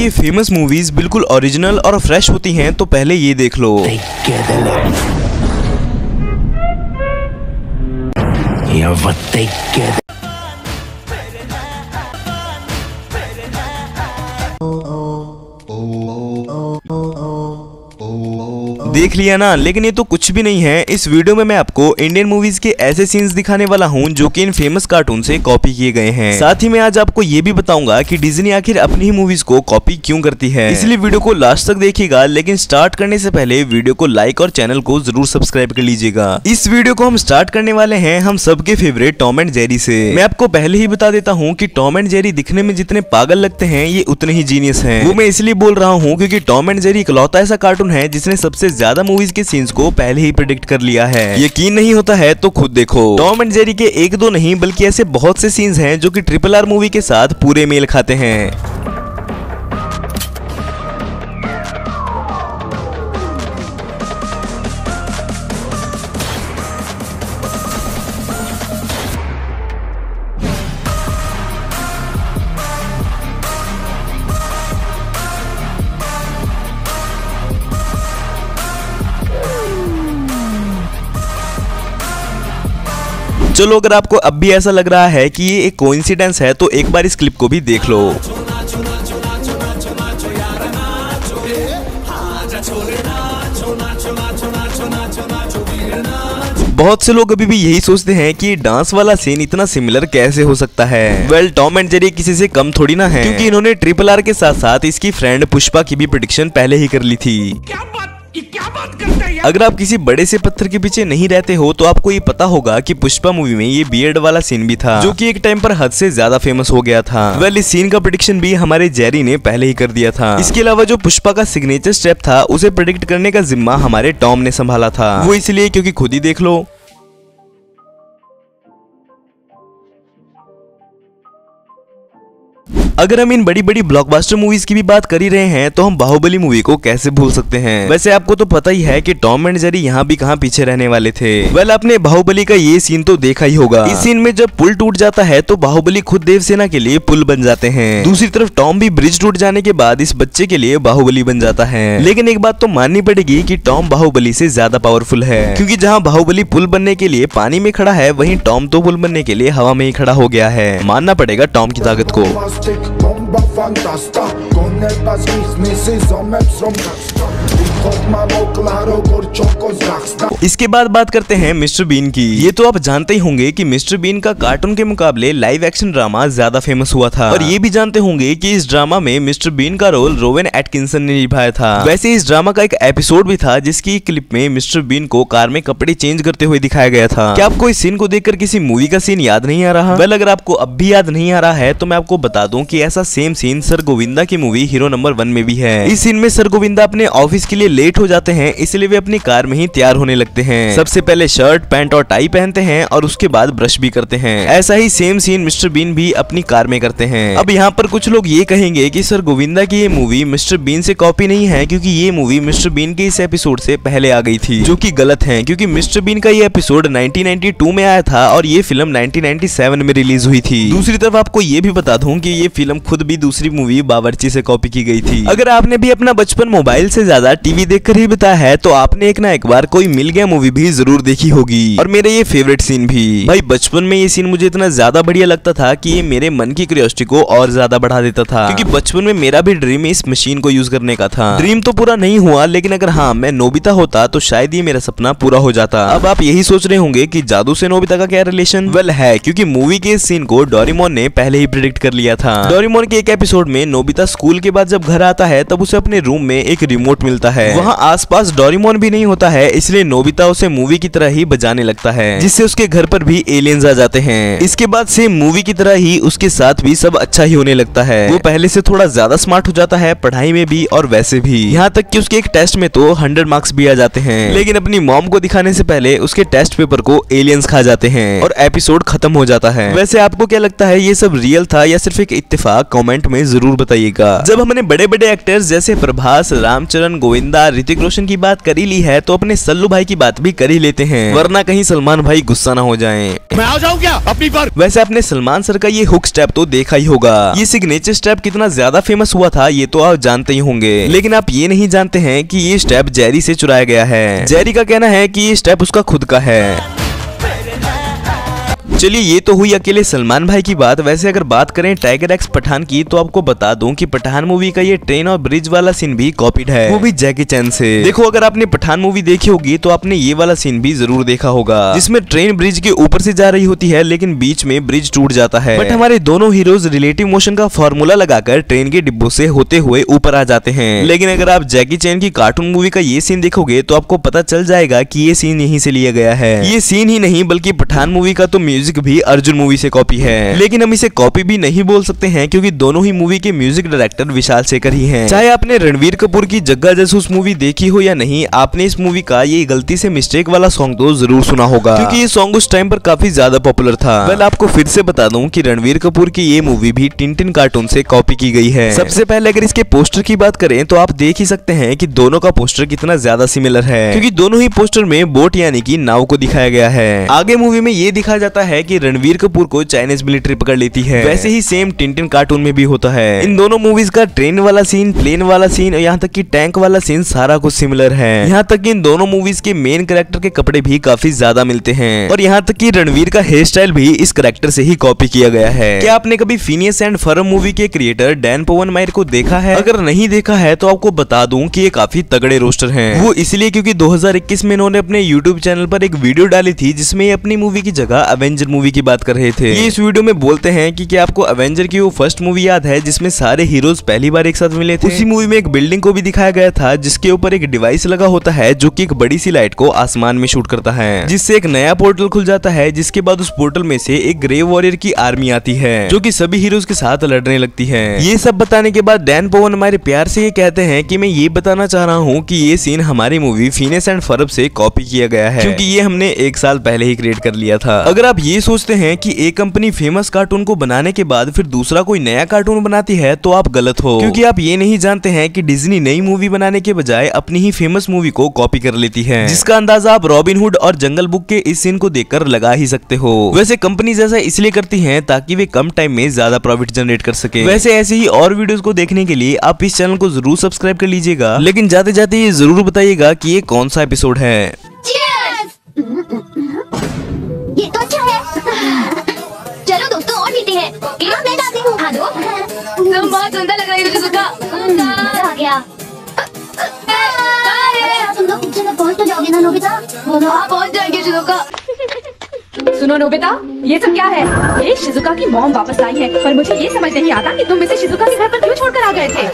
ये famous movies बिल्कुल original और फ्रेश होती हैं, तो पहले ये देख लो। देख लिया ना, लेकिन ये तो कुछ भी नहीं है। इस वीडियो में मैं आपको इंडियन मूवीज के ऐसे सीन्स दिखाने वाला हूँ जो कि इन फेमस कार्टून से कॉपी किए गए हैं। साथ ही मैं आज आपको ये भी बताऊंगा कि डिज्नी आखिर अपनी ही मूवीज को कॉपी क्यों करती है। इसलिए वीडियो को लास्ट तक देखिएगा, लेकिन स्टार्ट करने से पहले वीडियो को लाइक और चैनल को जरूर सब्सक्राइब कर लीजिएगा। इस वीडियो को हम स्टार्ट करने वाले हैं हम सबके फेवरेट टॉम एंड जेरी से। मैं आपको पहले ही बता देता हूँ कि टॉम एंड जेरी दिखने में जितने पागल लगते हैं, ये उतने ही जीनियस हैं। वो मैं इसलिए बोल रहा हूँ क्योंकि टॉम एंड जेरी इकलौता ऐसा कार्टून है जिसने सबसे ज्यादा मूवीज के सीन्स को पहले ही प्रेडिक्ट कर लिया है। यकीन नहीं होता है तो खुद देखो। टॉम एंड जेरी के एक दो नहीं बल्कि ऐसे बहुत से सीन्स हैं जो कि RRR मूवी के साथ पूरे मेल खाते हैं। चलो, अगर आपको अब भी ऐसा लग रहा है कि ये एक कोइंसिडेंस है तो एक बार इस क्लिप को भी देख लो। बहुत से लोग अभी भी यही सोचते हैं कि डांस वाला सीन इतना सिमिलर कैसे हो सकता है। वेल, टॉम एंड जेरी किसी से कम थोड़ी ना है, क्योंकि इन्होंने RRR के साथ साथ इसकी फ्रेंड पुष्पा की भी प्रेडिक्शन पहले ही कर ली थी। क्या बात करता है? अगर आप किसी बड़े से पत्थर के पीछे नहीं रहते हो तो आपको ये पता होगा कि पुष्पा मूवी में ये बियर्ड वाला सीन भी था, जो कि एक टाइम पर हद से ज्यादा फेमस हो गया था। वेल, इस सीन का प्रेडिक्शन भी हमारे जेरी ने पहले ही कर दिया था। इसके अलावा जो पुष्पा का सिग्नेचर स्टेप था उसे प्रेडिक्ट करने का जिम्मा हमारे टॉम ने संभाला था। वो इसलिए क्योंकि खुद ही देख लो। अगर हम इन बड़ी बड़ी ब्लॉकबस्टर मूवीज की भी बात कर ही रहे हैं तो हम बाहुबली मूवी को कैसे भूल सकते हैं। वैसे आपको तो पता ही है कि टॉम एंड जेरी यहाँ भी कहाँ पीछे रहने वाले थे। वेल, आपने बाहुबली का ये सीन तो देखा ही होगा। इस सीन में जब पुल टूट जाता है तो बाहुबली खुद देवसेना के लिए पुल बन जाते हैं। दूसरी तरफ टॉम भी ब्रिज टूट जाने के बाद इस बच्चे के लिए बाहुबली बन जाता है। लेकिन एक बात तो माननी पड़ेगी कि टॉम बाहुबली से ज्यादा पावरफुल है, क्योंकि जहाँ बाहुबली पुल बनने के लिए पानी में खड़ा है, वहीं टॉम तो पुल बनने के लिए हवा में ही खड़ा हो गया है। मानना पड़ेगा टॉम की ताकत को। Bomba fantasta, con el basquis misis omep sromkasta, ikot maloklarog और चोकोस रखता। इसके बाद बात करते हैं मिस्टर बीन की। ये तो आप जानते ही होंगे कि मिस्टर बीन का कार्टून के मुकाबले लाइव एक्शन ड्रामा ज्यादा फेमस हुआ था, और ये भी जानते होंगे कि इस ड्रामा में मिस्टर बीन का रोल रोवेन एटकिंसन ने निभाया था। वैसे इस ड्रामा का एक एपिसोड भी था जिसकी क्लिप में मिस्टर बीन को कार में कपड़े चेंज करते हुए दिखाया गया था। क्या आपको इस सीन को देखकर किसी मूवी का सीन याद नहीं आ रहा? वेल, अगर आपको अब भी याद नहीं आ रहा है तो मैं आपको बता दूं कि ऐसा सेम सीन सर गोविंदा की मूवी हीरो नंबर 1 में भी है। इस सीन में सर गोविंदा अपने ऑफिस के लिए लेट हो जाते हैं, इसलिए वे अपनी कार में ही तैयार होने लगते हैं। सबसे पहले शर्ट, पैंट और टाई पहनते हैं और उसके बाद ब्रश भी करते हैं। ऐसा ही सेम सीन मिस्टर बीन भी अपनी कार में करते हैं। अब यहाँ पर कुछ लोग ये कहेंगे कि सर गोविंदा की ये मूवी मिस्टर बीन से कॉपी नहीं है, क्योंकि ये मूवी मिस्टर बीन के इस एपिसोड से पहले आ गई थी, जो कि गलत है, क्योंकि मिस्टर बीन का ये एपिसोड 1992 में आया था और ये फिल्म 1997 में रिलीज हुई थी। दूसरी तरफ आपको ये भी बता दूं कि ये फिल्म खुद भी दूसरी मूवी बावर्ची से कॉपी की गई थी। अगर आपने भी अपना बचपन मोबाइल से ज्यादा टीवी देखकर ही बिताया है तो आपने एक ना एक बार कोई मिल गया मूवी भी जरूर देखी होगी, और मेरा ये फेवरेट सीन भी। भाई, बचपन में ये सीन मुझे इतना ज्यादा बढ़िया लगता था कि ये मेरे मन की क्यूरियोसिटी को और ज्यादा बढ़ा देता था, क्योंकि बचपन में मेरा भी ड्रीम इस मशीन को यूज करने का था। ड्रीम तो पूरा नहीं हुआ, लेकिन अगर हाँ मैं नोबिता होता तो शायद ये मेरा सपना पूरा हो जाता। अब आप यही सोच रहे होंगे कि जादू से नोबिता का क्या रिलेशन? वेल, है, क्योंकि मूवी के इस सीन को डोरेमोन ने पहले ही प्रेडिक्ट कर लिया था। डोरेमोन के एक एपिसोड में नोबिता स्कूल के बाद जब घर आता है तब उसे अपने रूम में एक रिमोट मिलता है। वहाँ आसपास डोरेमोन भी नहीं होता है, इसलिए नोबिता उसे मूवी की तरह ही बजाने लगता है, जिससे उसके घर पर भी एलियंस आ जाते हैं। इसके बाद सेम मूवी की तरह ही उसके साथ भी सब अच्छा ही होने लगता है। वो पहले से थोड़ा ज्यादा स्मार्ट हो जाता है, पढ़ाई में भी और वैसे भी, यहाँ तक कि उसके एक टेस्ट में तो 100 मार्क्स भी आ जाते हैं। लेकिन अपनी मॉम को दिखाने से पहले उसके टेस्ट पेपर को एलियंस खा जाते हैं और एपिसोड खत्म हो जाता है। वैसे आपको क्या लगता है, ये सब रियल था या सिर्फ एक इत्तेफाक? कमेंट में जरूर बताइएगा। जब हमने बड़े बड़े एक्टर्स जैसे प्रभास, रामचरण, गोविंदा, ऋतिक रोशन की बात कर ही ली है तो अपने सल्लू भाई की बात भी कर ही लेते हैं, वरना कहीं सलमान भाई गुस्सा ना हो जाएं। मैं आ जाऊं क्या अपनी पर? वैसे आपने सलमान सर का ये हुक स्टेप तो देखा ही होगा। ये सिग्नेचर स्टेप कितना ज्यादा फेमस हुआ था ये तो आप जानते ही होंगे, लेकिन आप ये नहीं जानते हैं कि ये स्टेप जेरी से चुराया गया है। जेरी का कहना है कि ये स्टेप उसका खुद का है। चलिए ये तो हुई अकेले सलमान भाई की बात। वैसे अगर बात करें टाइगर एक्स पठान की तो आपको बता दूं कि पठान मूवी का ये ट्रेन और ब्रिज वाला सीन भी कॉपीड है, वो भी जैकी चैन से। देखो अगर आपने पठान मूवी देखी होगी तो आपने ये वाला सीन भी जरूर देखा होगा, जिसमें ट्रेन ब्रिज के ऊपर से जा रही होती है लेकिन बीच में ब्रिज टूट जाता है। बट हमारे दोनों हीरोज रिलेटिव मोशन का फॉर्मूला लगाकर ट्रेन के डिब्बों से होते हुए ऊपर आ जाते हैं। लेकिन अगर आप जैकी चैन की कार्टून मूवी का ये सीन देखोगे तो आपको पता चल जाएगा कि ये सीन यहीं से लिया गया है। ये सीन ही नहीं बल्कि पठान मूवी का तो म्यूजिक भी अर्जुन मूवी से कॉपी है, लेकिन हम इसे कॉपी भी नहीं बोल सकते हैं क्योंकि दोनों ही मूवी के म्यूजिक डायरेक्टर विशाल शेखर ही हैं। चाहे आपने रणवीर कपूर की जग्गा जासूस मूवी देखी हो या नहीं, आपने इस मूवी का ये गलती से मिस्टेक वाला सॉन्ग तो जरूर सुना होगा क्योंकि ये सॉन्ग उस टाइम पर काफी ज्यादा पॉपुलर था। वेल आपको फिर से बता दूं कि रणवीर कपूर की ये मूवी भी टिन कार्टून से कॉपी की गई है। सबसे पहले अगर इसके पोस्टर की बात करें तो आप देख ही सकते हैं कि दोनों का पोस्टर कितना ज्यादा सिमिलर है, क्योंकि दोनों ही पोस्टर में बोट यानी कि नाव को दिखाया गया है। आगे मूवी में ये दिखाया जाता है कि रणवीर कपूर को चाइनीज मिलिट्री पकड़ लेती है। वैसे ही सेम टिन कार्टून में भी होता है। इन दोनों मूवीज का ट्रेन वाला सीन, प्लेन वाला सीन और यहाँ तक कि टैंक वाला सीन सारा कुछ सिमिलर है। यहाँ तक कि इन दोनों मूवीज के मेन कैरेक्टर के कपड़े भी काफी ज्यादा मिलते हैं और यहाँ तक कि रणवीर का हेयर स्टाइल भी इस कैरेक्टर से ही कॉपी किया गया है। क्या आपने कभी फिनियस एंड फर्म मूवी के क्रिएटर डैन पवन मायर को देखा है? अगर नहीं देखा है तो आपको बता दूं कि ये काफी तगड़े रोस्टर हैं। वो इसलिए क्योंकि 2021 में इन्होंने अपने यूट्यूब चैनल पर एक वीडियो डाली थी जिसमें ये अपनी मूवी की जगह अवेंजर मूवी की बात कर रहे थे। ये इस वीडियो में बोलते हैं कि क्या आपको अवेंजर की वो फर्स्ट मूवी याद है जिसमें सारे हीरोज पहली बार एक साथ मिले थे? उसी मूवी में एक बिल्डिंग को भी दिखाया गया था जिसके ऊपर एक डिवाइस लगा होता है जो कि एक बड़ी सी लाइट को आसमान में शूट करता है, जिससे एक नया पोर्टल खुल जाता है, जिसके बाद उस पोर्टल में से एक ग्रे वॉरियर की आर्मी आती है जो कि सभी हीरोज के साथ लड़ने लगती है। ये सब बताने के बाद डैन पवन हमारे प्यार से ये कहते हैं कि मैं ये बताना चाह रहा हूँ कि ये सीन हमारी मूवी फिनियस एंड फर्ब से कॉपी किया गया है, क्योंकि ये हमने एक साल पहले ही क्रिएट कर लिया था। अगर आप ये सोचते हैं कि एक कंपनी फेमस कार्टून को बनाने के बाद फिर दूसरा कोई नया कार्टून बनाती है तो आप गलत हो, क्योंकि आप ये नहीं जानते हैं कि डिज्नी नई मूवी बनाने के बजाय अपनी ही फेमस मूवी को कॉपी कर लेती है, जिसका अंदाजा आप रॉबिन हुड और जंगल बुक के इस सीन को देखकर लगा ही सकते हो। वैसे कंपनी ऐसा इसलिए करती हैं ताकि वे कम टाइम में ज्यादा प्रॉफिट जनरेट कर सके। वैसे ऐसे ही और वीडियोस को देखने के लिए आप इस चैनल को जरूर सब्सक्राइब कर लीजिएगा, लेकिन जाते जाते ये जरूर बताइएगा कि ये कौन सा एपिसोड है। ये तो अच्छा है। चलो दोस्तों और पीते हैं। मैं डालती हूँ। हाँ दो। तुम बहुत सुंदर लग रही हो शिजुका। आ गया। तुम लोग किचन में पहुँच तो जाओगे ना नोबिता? बोलो। हाँ पहुँच जाएंगे शिजुका। सुनो नोबिता, ये सब क्या है? ये शिजुका की मॉम वापस आई है, पर मुझे ये समझ नहीं आता कि तुम इसे शिजुका के घर पर क्यों छोड़कर आ गए थे।